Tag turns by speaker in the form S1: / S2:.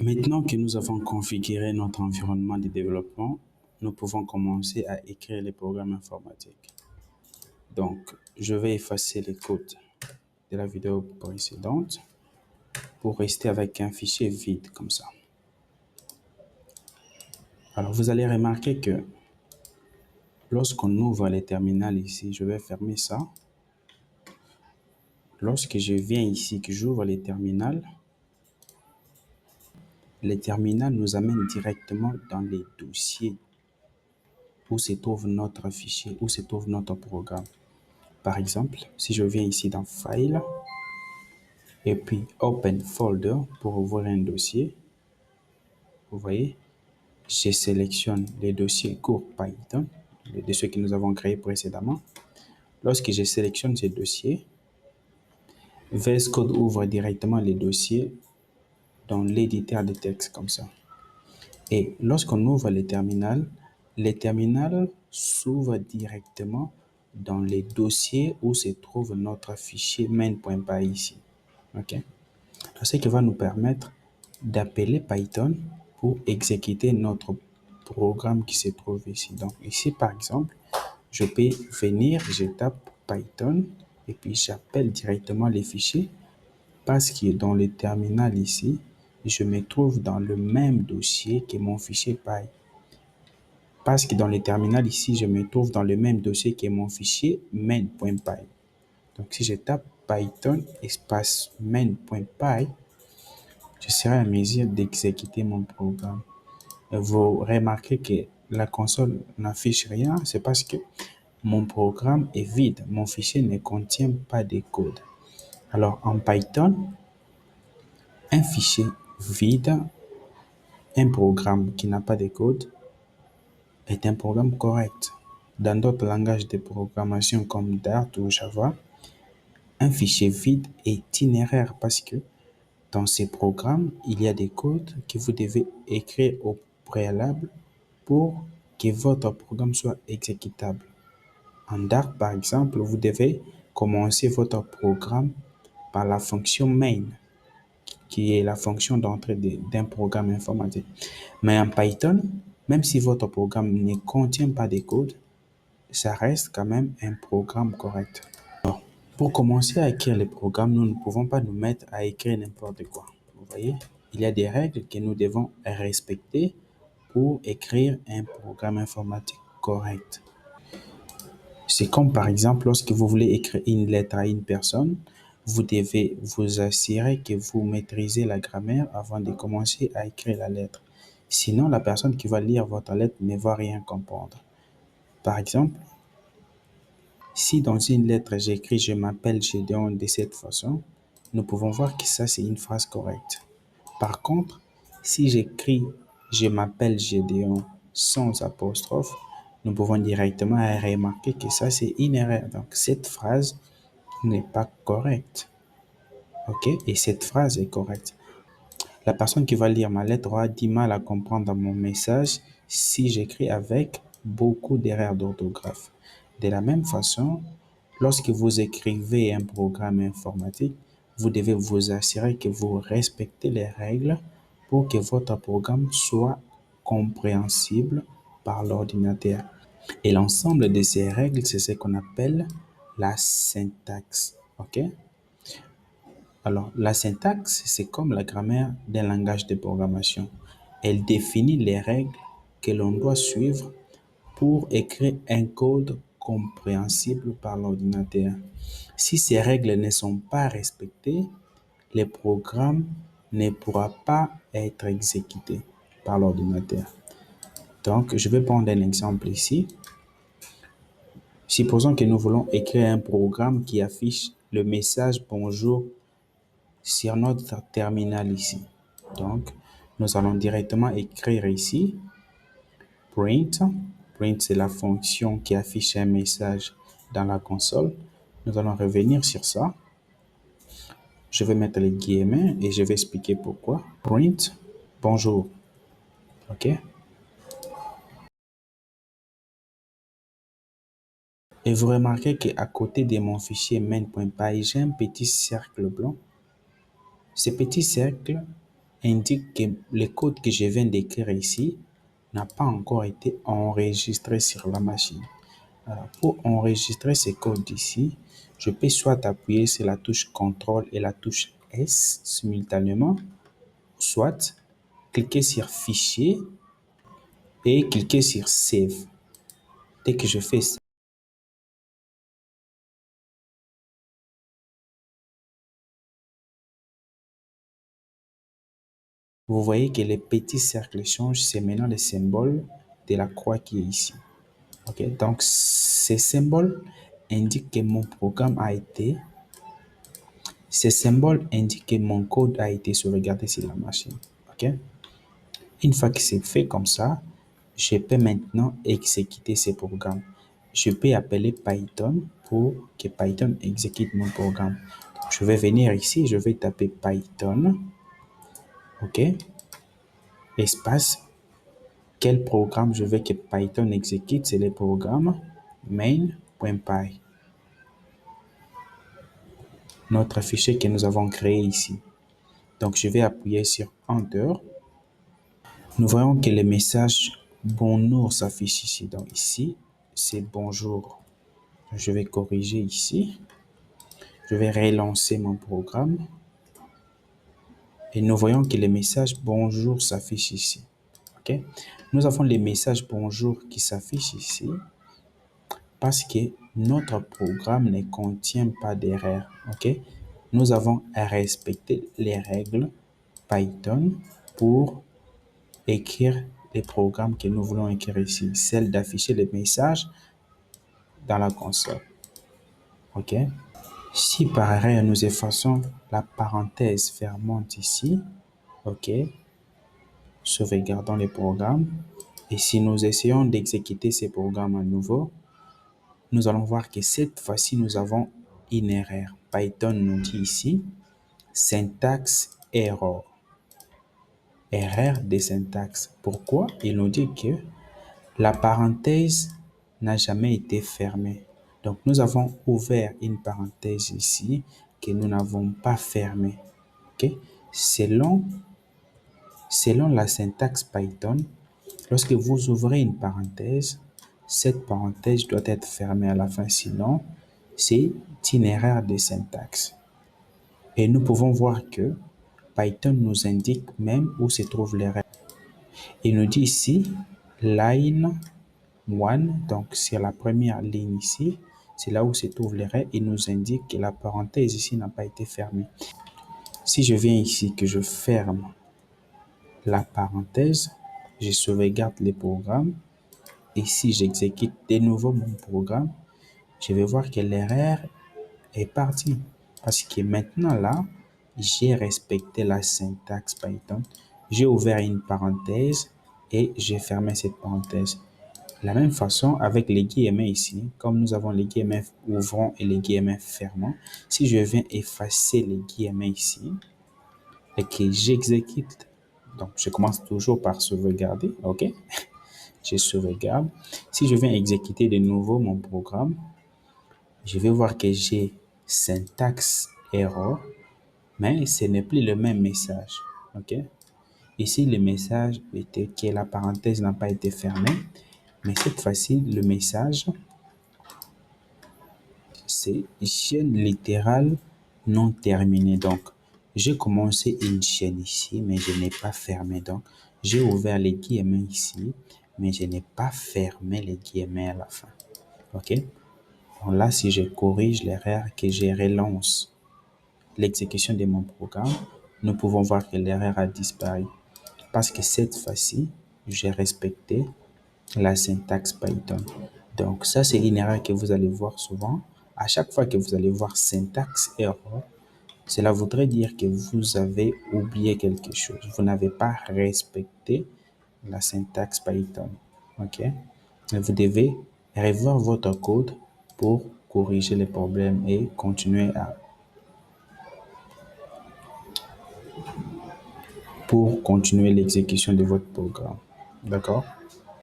S1: Maintenant que nous avons configuré notre environnement de développement, nous pouvons commencer à écrire les programmes informatiques. Donc, je vais effacer les codes de la vidéo précédente pour rester avec un fichier vide comme ça. Alors, vous allez remarquer que lorsqu'on ouvre les terminals ici, je vais fermer ça. Lorsque je viens ici, que j'ouvre les terminals nous amènent directement dans les dossiers où se trouve notre fichier, où se trouve notre programme. Par exemple, si je viens ici dans File et puis Open Folder pour ouvrir un dossier, vous voyez, je sélectionne les dossiers cours Python, les dossiers que nous avons créés précédemment. Lorsque je sélectionne ces dossiers, VS Code ouvre directement les dossiers dans l'éditeur de texte comme ça. Et lorsqu'on ouvre les terminals s'ouvrent directement dans les dossiers où se trouve notre fichier main.py ici. OK? Ce qui va nous permettre d'appeler Python pour exécuter notre programme qui se trouve ici. Donc ici, par exemple, je peux venir, je tape Python et puis j'appelle directement les fichiers parce que dans le terminal ici, je me trouve dans le même dossier que mon fichier Py. Parce que dans le terminal ici, je me trouve dans le même dossier que mon fichier main.py. Donc si je tape Python espace main.py, je serai à mesure d'exécuter mon programme. Vous remarquez que la console n'affiche rien, c'est parce que mon programme est vide. Mon fichier ne contient pas de code. Alors en Python, un fichier vide, un programme qui n'a pas de code, est un programme correct. Dans d'autres langages de programmation comme Dart ou Java, un fichier vide est une erreur parce que dans ces programmes, il y a des codes que vous devez écrire au préalable pour que votre programme soit exécutable. En Dart, par exemple, vous devez commencer votre programme par la fonction main, qui est la fonction d'entrée d'un programme informatique. Mais en Python, même si votre programme ne contient pas de code, ça reste quand même un programme correct. Alors, pour commencer à écrire les programmes, nous ne pouvons pas nous mettre à écrire n'importe quoi. Vous voyez, il y a des règles que nous devons respecter pour écrire un programme informatique correct. C'est comme par exemple lorsque vous voulez écrire une lettre à une personne, vous devez vous assurer que vous maîtrisez la grammaire avant de commencer à écrire la lettre. Sinon, la personne qui va lire votre lettre ne va rien comprendre. Par exemple, si dans une lettre j'écris je m'appelle Gédéon de cette façon, nous pouvons voir que ça c'est une phrase correcte. Par contre, si j'écris je m'appelle Gédéon sans apostrophe, nous pouvons directement remarquer que ça c'est une erreur. Donc cette phrase n'est pas correcte. OK? Et cette phrase est correcte. La personne qui va lire ma lettre aura du mal à comprendre mon message si j'écris avec beaucoup d'erreurs d'orthographe. De la même façon, lorsque vous écrivez un programme informatique, vous devez vous assurer que vous respectez les règles pour que votre programme soit compréhensible par l'ordinateur. Et l'ensemble de ces règles, c'est ce qu'on appelle la syntaxe. OK? Alors, la syntaxe, c'est comme la grammaire d'un langage de programmation. Elle définit les règles que l'on doit suivre pour écrire un code compréhensible par l'ordinateur. Si ces règles ne sont pas respectées, le programme ne pourra pas être exécuté par l'ordinateur. Donc, je vais prendre un exemple ici. Supposons que nous voulons écrire un programme qui affiche le message bonjour sur notre terminal ici. Donc, nous allons directement écrire ici print. Print, c'est la fonction qui affiche un message dans la console. Nous allons revenir sur ça. Je vais mettre les guillemets et je vais expliquer pourquoi. Print, bonjour. OK? Et vous remarquez qu'à côté de mon fichier main.py, j'ai un petit cercle blanc. Ce petit cercle indique que le code que je viens d'écrire ici n'a pas encore été enregistré sur la machine. Alors, pour enregistrer ce code ici, je peux soit appuyer sur la touche CTRL et la touche S simultanément, soit cliquer sur Fichier et cliquer sur Save. Dès que je fais ça, vous voyez que les petits cercles changent, c'est maintenant le symbole de la croix qui est ici. Ok, donc ces symboles indiquent que mon programme a été, ces symboles indiquent que mon code a été sauvegardé sur la machine. Ok, une fois que c'est fait comme ça, je peux maintenant exécuter ce programme. Je peux appeler Python pour que Python exécute mon programme. Donc, je vais venir ici, je vais taper Python, ok, espace. Quel programme je veux que Python exécute? C'est le programme main.py, notre fichier que nous avons créé ici. Donc, je vais appuyer sur Enter. Nous voyons que le message bonjour s'affiche ici. Donc, ici, c'est bonjour. Je vais corriger ici. Je vais relancer mon programme. Et nous voyons que le message bonjour s'affiche ici. OK? Nous avons le message bonjour qui s'affiche ici parce que notre programme ne contient pas d'erreur. OK? Nous avons à respecter les règles Python pour écrire les programmes que nous voulons écrire ici, celle d'afficher les messages dans la console. OK? Si par erreur nous effaçons la parenthèse fermante ici, OK, sauvegardons le programme. Et si nous essayons d'exécuter ce programme à nouveau, nous allons voir que cette fois-ci, nous avons une erreur. Python nous dit ici, syntaxe error. Erreur de syntaxe. Pourquoi? Il nous dit que la parenthèse n'a jamais été fermée. Donc, nous avons ouvert une parenthèse ici que nous n'avons pas fermée. OK? Selon la syntaxe Python, lorsque vous ouvrez une parenthèse, cette parenthèse doit être fermée à la fin, sinon c'est une erreur de syntaxe. Et nous pouvons voir que Python nous indique même où se trouve l'erreur. Il nous dit ici, line 1, donc c'est la première ligne ici, c'est là où se trouve l'erreur. Il nous indique que la parenthèse ici n'a pas été fermée. Si je viens ici, que je ferme la parenthèse, je sauvegarde le programme. Et si j'exécute de nouveau mon programme, je vais voir que l'erreur est partie. Parce que maintenant là, j'ai respecté la syntaxe Python. J'ai ouvert une parenthèse et j'ai fermé cette parenthèse. De la même façon, avec les guillemets ici, comme nous avons les guillemets ouvrants et les guillemets fermants, si je viens effacer les guillemets ici et que j'exécute, donc je commence toujours par sauvegarder, ok? Je sauvegarde. Si je viens exécuter de nouveau mon programme, je vais voir que j'ai syntaxe error, mais ce n'est plus le même message, ok? Ici, le message était que la parenthèse n'a pas été fermée, mais cette fois-ci, le message, c'est chaîne littérale non terminée. Donc, j'ai commencé une chaîne ici, mais je n'ai pas fermé. Donc, j'ai ouvert les guillemets ici, mais je n'ai pas fermé les guillemets à la fin. OK? Donc là, si je corrige l'erreur, que je relance l'exécution de mon programme, nous pouvons voir que l'erreur a disparu. Parce que cette fois-ci, j'ai respecté la syntaxe Python. Donc ça, c'est une erreur que vous allez voir souvent. À chaque fois que vous allez voir syntaxe error, cela voudrait dire que vous avez oublié quelque chose. Vous n'avez pas respecté la syntaxe Python. OK? Vous devez revoir votre code pour corriger les problèmes et continuer l'exécution de votre programme. D'accord?